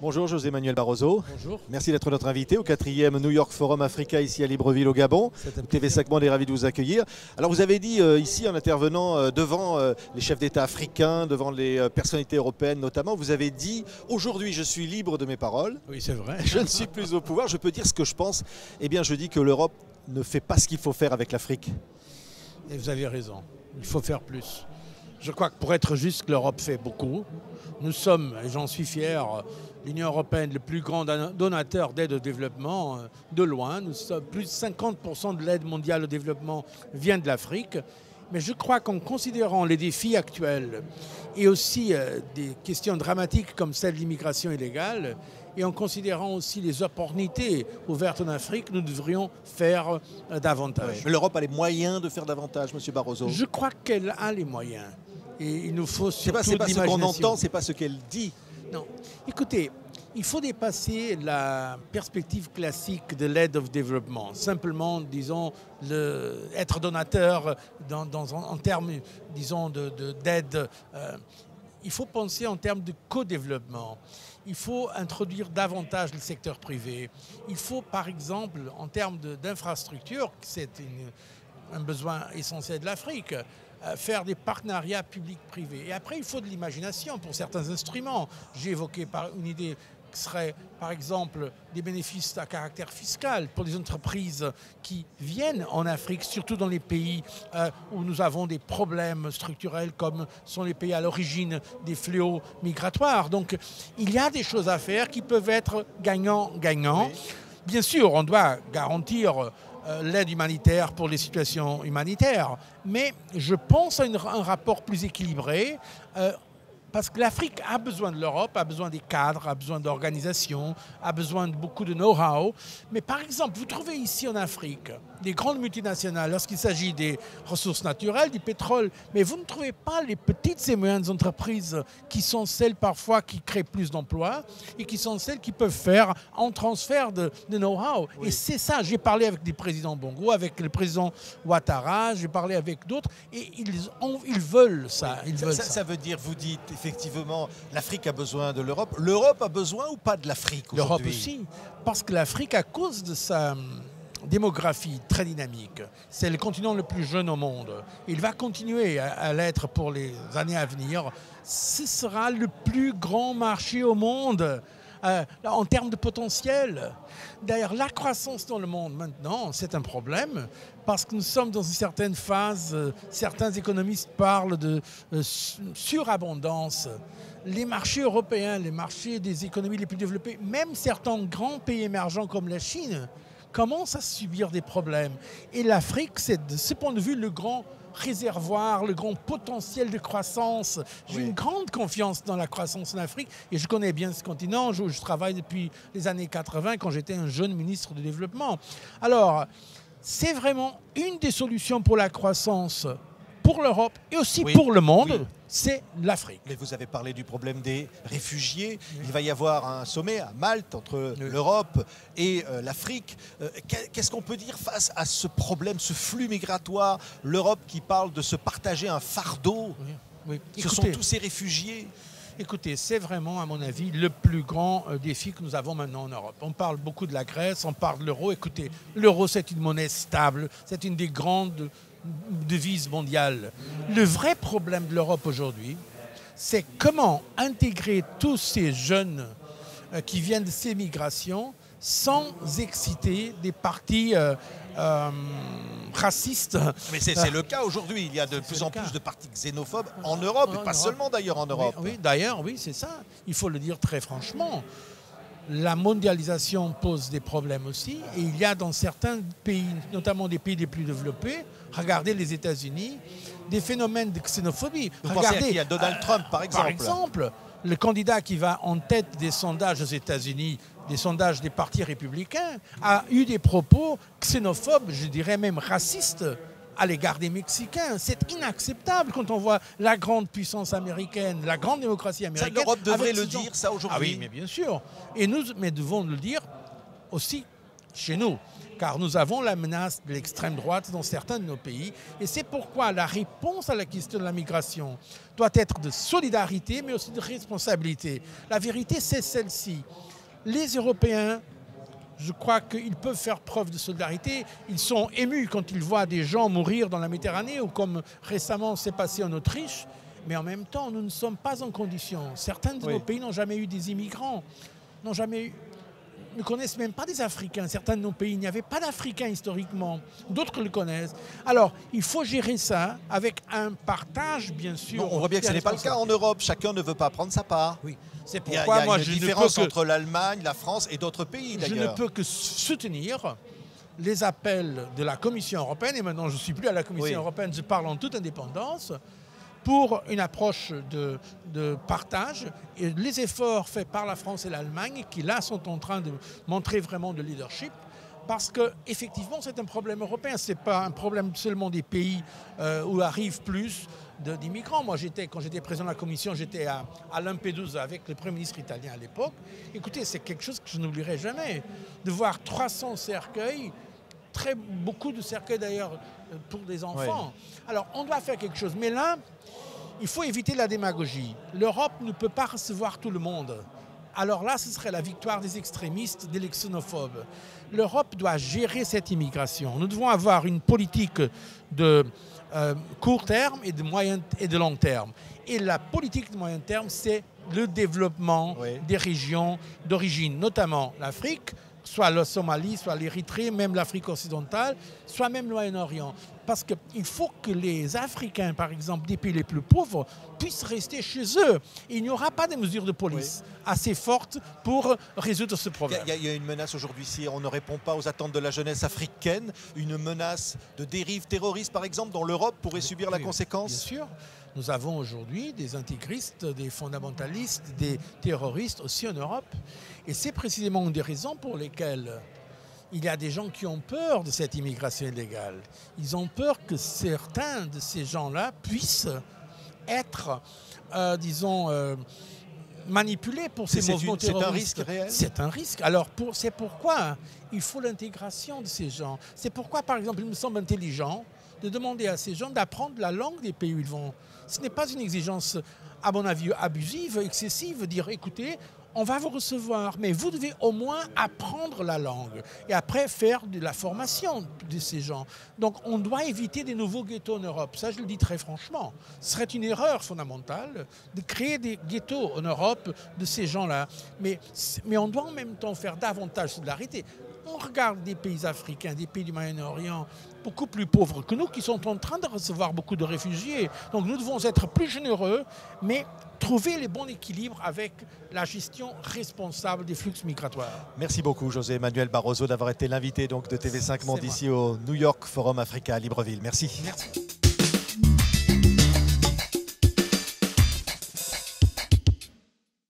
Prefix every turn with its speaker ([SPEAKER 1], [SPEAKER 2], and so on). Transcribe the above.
[SPEAKER 1] Bonjour José Manuel Barroso.
[SPEAKER 2] Bonjour.
[SPEAKER 1] Merci d'être notre invité au 4e New York Forum Africa ici à Libreville au Gabon. TV5 Monde est ravi de vous accueillir. Alors vous avez dit ici en intervenant devant les chefs d'État africains, devant les personnalités européennes notamment, vous avez dit aujourd'hui je suis libre de mes paroles.
[SPEAKER 2] Oui, c'est vrai.
[SPEAKER 1] Je ne suis plus au pouvoir, je peux dire ce que je pense. Eh bien je dis que l'Europe ne fait pas ce qu'il faut faire avec l'Afrique.
[SPEAKER 2] Et vous avez raison, il faut faire plus. Je crois que pour être juste, l'Europe fait beaucoup. Nous sommes, et j'en suis fier, l'Union européenne, le plus grand donateur d'aide au développement de loin. Nous sommes, plus de 50% de l'aide mondiale au développement vient de l'Afrique. Mais je crois qu'en considérant les défis actuels et aussi des questions dramatiques comme celle de l'immigration illégale, et en considérant aussi les opportunités ouvertes en Afrique, nous devrions faire davantage.
[SPEAKER 1] Oui, mais l'Europe a les moyens de faire davantage, M. Barroso.
[SPEAKER 2] Je crois qu'elle a les moyens. Et il nous faut surtout
[SPEAKER 1] c'est pas ce qu'on
[SPEAKER 2] l'imagination.
[SPEAKER 1] entend, c'est pas ce qu'elle dit.
[SPEAKER 2] Non. Écoutez, il faut dépasser la perspective classique de l'aide au développement. Simplement, disons, être donateur en termes, disons, d'aide. Il faut penser en termes de co-développement. Il faut introduire davantage le secteur privé. Il faut, par exemple, en termes d'infrastructures, c'est un besoin essentiel de l'Afrique, faire des partenariats publics-privés. Et après, il faut de l'imagination pour certains instruments. J'ai évoqué une idée qui serait, par exemple, des bénéfices à caractère fiscal pour les entreprises qui viennent en Afrique, surtout dans les pays où nous avons des problèmes structurels, comme sont les pays à l'origine des fléaux migratoires. Donc, il y a des choses à faire qui peuvent être gagnant-gagnant. Oui. Bien sûr, on doit garantir l'aide humanitaire pour les situations humanitaires. Mais je pense à un rapport plus équilibré parce que l'Afrique a besoin de l'Europe, a besoin des cadres, a besoin d'organisation, a besoin de beaucoup de know-how. Mais par exemple, vous trouvez ici en Afrique des grandes multinationales lorsqu'il s'agit des ressources naturelles, du pétrole, mais vous ne trouvez pas les petites et moyennes entreprises qui sont celles parfois qui créent plus d'emplois et qui sont celles qui peuvent faire un transfert de know-how. Oui. Et c'est ça, j'ai parlé avec des présidents Bongo, avec le président Ouattara, j'ai parlé avec d'autres, et ils veulent ça.
[SPEAKER 1] Oui.
[SPEAKER 2] Ils veulent
[SPEAKER 1] ça veut dire, vous dites effectivement, l'Afrique a besoin de l'Europe. L'Europe a besoin ou pas de l'Afrique aujourd'hui?
[SPEAKER 2] L'Europe aussi, parce que l'Afrique, à cause de sa démographie très dynamique, c'est le continent le plus jeune au monde. Il va continuer à l'être pour les années à venir. Ce sera le plus grand marché au monde en termes de potentiel. D'ailleurs, la croissance dans le monde maintenant, c'est un problème parce que nous sommes dans une certaine phase, certains économistes parlent de surabondance. Les marchés européens, les marchés des économies les plus développées, même certains grands pays émergents comme la Chine, commencent à subir des problèmes. Et l'Afrique, c'est de ce point de vue le grand réservoir, le grand potentiel de croissance. J'ai une grande confiance dans la croissance en Afrique et je connais bien ce continent. Je travaille depuis les années 80 quand j'étais un jeune ministre du Développement. Alors, c'est vraiment une des solutions pour la croissance pour l'Europe et aussi pour le monde, c'est l'Afrique.
[SPEAKER 1] Mais vous avez parlé du problème des réfugiés. Il va y avoir un sommet à Malte entre l'Europe et l'Afrique. Qu'est-ce qu'on peut dire face à ce problème, ce flux migratoire? L'Europe qui parle de se partager un fardeau. Ce sont tous ces réfugiés.
[SPEAKER 2] Écoutez, c'est vraiment, à mon avis, le plus grand défi que nous avons maintenant en Europe. On parle beaucoup de la Grèce, on parle de l'euro. Écoutez, l'euro, c'est une monnaie stable, c'est une des grandes devises mondiales. Le vrai problème de l'Europe aujourd'hui, c'est comment intégrer tous ces jeunes qui viennent de ces migrations sans exciter des partis racistes.
[SPEAKER 1] Mais c'est le cas aujourd'hui. Il y a de plus en plus de partis xénophobes en Europe, et pas seulement d'ailleurs en Europe.
[SPEAKER 2] Oui, d'ailleurs, oui, c'est ça. Il faut le dire très franchement. La mondialisation pose des problèmes aussi. Et il y a dans certains pays, notamment des pays les plus développés, regardez les États-Unis, des phénomènes de xénophobie.
[SPEAKER 1] Regardez, il y a Donald Trump, par exemple.
[SPEAKER 2] Par exemple, le candidat qui va en tête des sondages aux États-Unis, des sondages des partis républicains, a eu des propos xénophobes, je dirais même racistes, à l'égard des Mexicains. C'est inacceptable quand on voit la grande puissance américaine, la grande démocratie américaine.
[SPEAKER 1] Ça, l'Europe devrait le dire, ça, aujourd'hui.
[SPEAKER 2] Ah oui, mais bien sûr. Et nous devons le dire aussi chez nous. car nous avons la menace de l'extrême droite dans certains de nos pays. Et c'est pourquoi la réponse à la question de la migration doit être de solidarité, mais aussi de responsabilité. La vérité, c'est celle-ci. Les Européens, je crois qu'ils peuvent faire preuve de solidarité. Ils sont émus quand ils voient des gens mourir dans la Méditerranée ou comme récemment c'est passé en Autriche. Mais en même temps, nous ne sommes pas en condition. Certains de nos pays n'ont jamais eu des immigrants, ne connaissent même pas des Africains. Certains de nos pays, il n'y avait pas d'Africains historiquement. D'autres le connaissent. Alors, il faut gérer ça avec un partage, bien sûr.
[SPEAKER 1] Bon, on voit bien que ce n'est pas le cas en Europe. Chacun ne veut pas prendre sa part.
[SPEAKER 2] Oui. C'est
[SPEAKER 1] pourquoi moi, je ne peux que... Il y a une différence entre l'Allemagne, la France et d'autres pays, d'ailleurs.
[SPEAKER 2] Je ne peux que soutenir les appels de la Commission européenne, et maintenant je ne suis plus à la Commission européenne, je parle en toute indépendance, pour une approche de partage et les efforts faits par la France et l'Allemagne qui là sont en train de montrer vraiment de leadership parce qu'effectivement c'est un problème européen, ce n'est pas un problème seulement des pays où arrivent plus d'immigrants. Moi quand j'étais président de la Commission, j'étais à Lampedusa avec le Premier ministre italien à l'époque. Écoutez, c'est quelque chose que je n'oublierai jamais, de voir 300 cercueils, beaucoup de cercueils d'ailleurs pour des enfants. Alors on doit faire quelque chose, mais là il faut éviter la démagogie. L'Europe ne peut pas recevoir tout le monde. Alors là, ce serait la victoire des extrémistes, des xénophobes. L'Europe doit gérer cette immigration. Nous devons avoir une politique de court terme et de moyen et de long terme. Et la politique de moyen terme, c'est le développement des régions d'origine, notamment l'Afrique, soit la Somalie, soit l'Érythrée, même l'Afrique occidentale, soit même le Moyen-Orient. Parce qu'il faut que les Africains, par exemple, des pays les plus pauvres, puissent rester chez eux. Il n'y aura pas de mesures de police assez fortes pour résoudre ce problème.
[SPEAKER 1] Il y a une menace aujourd'hui, si on ne répond pas aux attentes de la jeunesse africaine, une menace de dérive terroriste, par exemple, dont l'Europe pourrait subir la conséquence.
[SPEAKER 2] Bien sûr. Nous avons aujourd'hui des intégristes, des fondamentalistes, des terroristes aussi en Europe. Et c'est précisément une des raisons pour lesquelles il y a des gens qui ont peur de cette immigration illégale. Ils ont peur que certains de ces gens-là puissent être, manipulés pour ces mouvements terroristes.
[SPEAKER 1] C'est un risque réel.
[SPEAKER 2] C'est un risque. Alors, c'est pourquoi il faut l'intégration de ces gens. C'est pourquoi, par exemple, il me semble intelligent de demander à ces gens d'apprendre la langue des pays où ils vont. Ce n'est pas une exigence, à mon avis, abusive, excessive, dire, écoutez, on va vous recevoir, mais vous devez au moins apprendre la langue et après faire de la formation de ces gens. Donc on doit éviter des nouveaux ghettos en Europe. Ça, je le dis très franchement. Ce serait une erreur fondamentale de créer des ghettos en Europe de ces gens-là. Mais on doit en même temps faire davantage de solidarité. On regarde des pays africains, des pays du Moyen-Orient, beaucoup plus pauvres que nous, qui sont en train de recevoir beaucoup de réfugiés. Donc nous devons être plus généreux, mais trouver le bon équilibre avec la gestion responsable des flux migratoires.
[SPEAKER 1] Merci beaucoup, José Manuel Barroso, d'avoir été l'invité de TV5 Monde ici au New York Forum Africa à Libreville. Merci.
[SPEAKER 2] Merci.